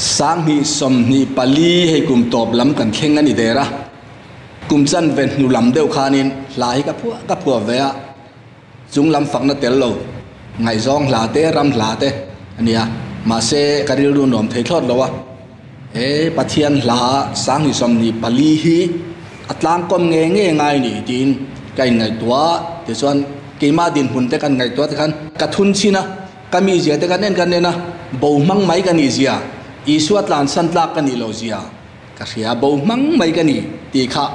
sang hi som ni pali he kum top lam kan thleng ani dera kum chan ven nu lam deuh khanin lai ka phua ve a chung lam fakna tel lo ngai zong hla te ram hla te ania ma se karil ru nom thei thlot lowa e pathian hla sang hi som ni pali hi atlang kom nge ngai ni tin kai ngai tua te chuan keima din hun te kan ngai tua te khan ka thun china kami zia te kan en na bo mang mai kan ni zia isu atlan san tlak kan ni lo zia ka ria bo mang mai kan ni ti kha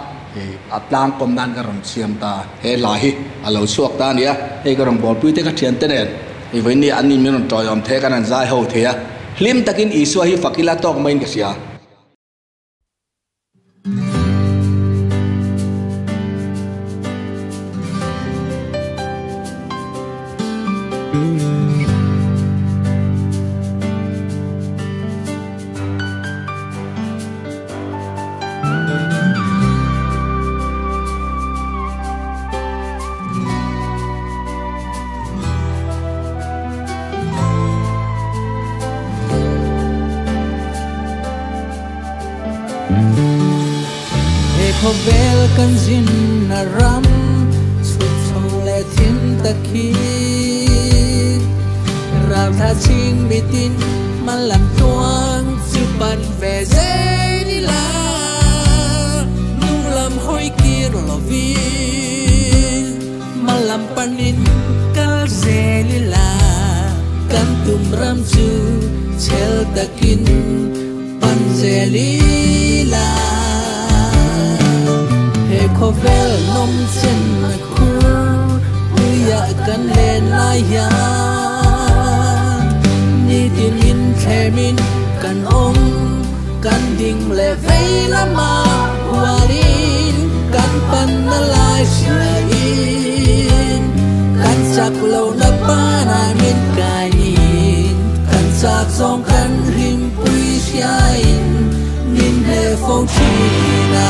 atlang kom nan ka ram siam ta he la hi alo chuak ta nia he ka ram bol pui te ka thian te nen e voi ni an ni min on toy om the kan an zai ho the a hlim takin isu hi fakila tok main ka sia Vel kan zin na ram sut song le thim takhi ram tha ching mitin malam tuang chu pan ve zeli la nung lam hoi kir lo vi malam panin kal zeli la kan tum ram chu chel takin pan zeli la ko vel nom chen na kur uya kan le la ya ni tin in themin kan om kan ding le vei la ma walin kan pan na lai shin kan sak lo na pa na min kain kan sak song kan rim pui siain nin he phong chi na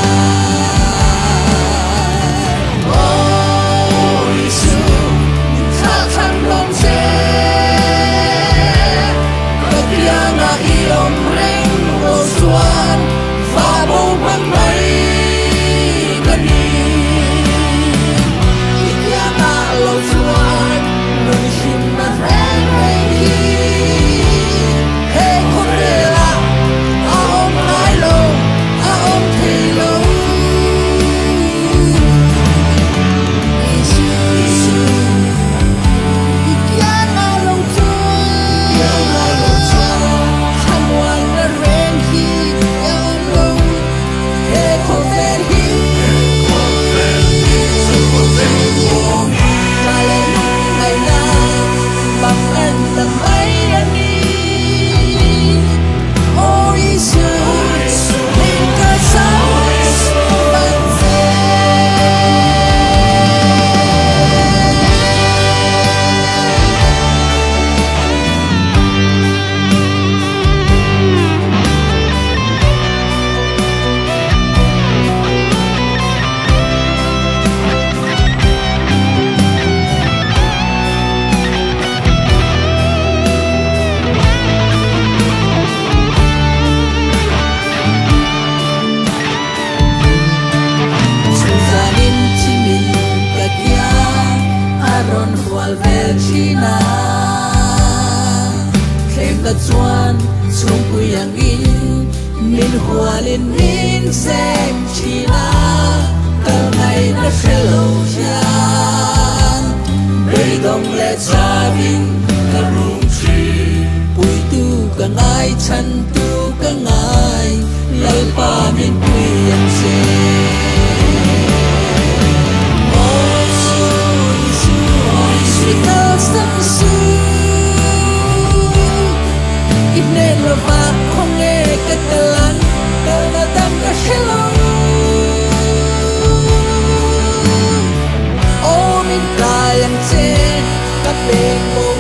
chuan chung puyang in min hualin min sem china kal ngai na hello jan bei dong le chavin ka rum chi pui tu ka ngai chan tu ka ngai lai pa min puyang se Lova không nghe cái tên tên là tâm cái hello ô mình cài anh trên các bên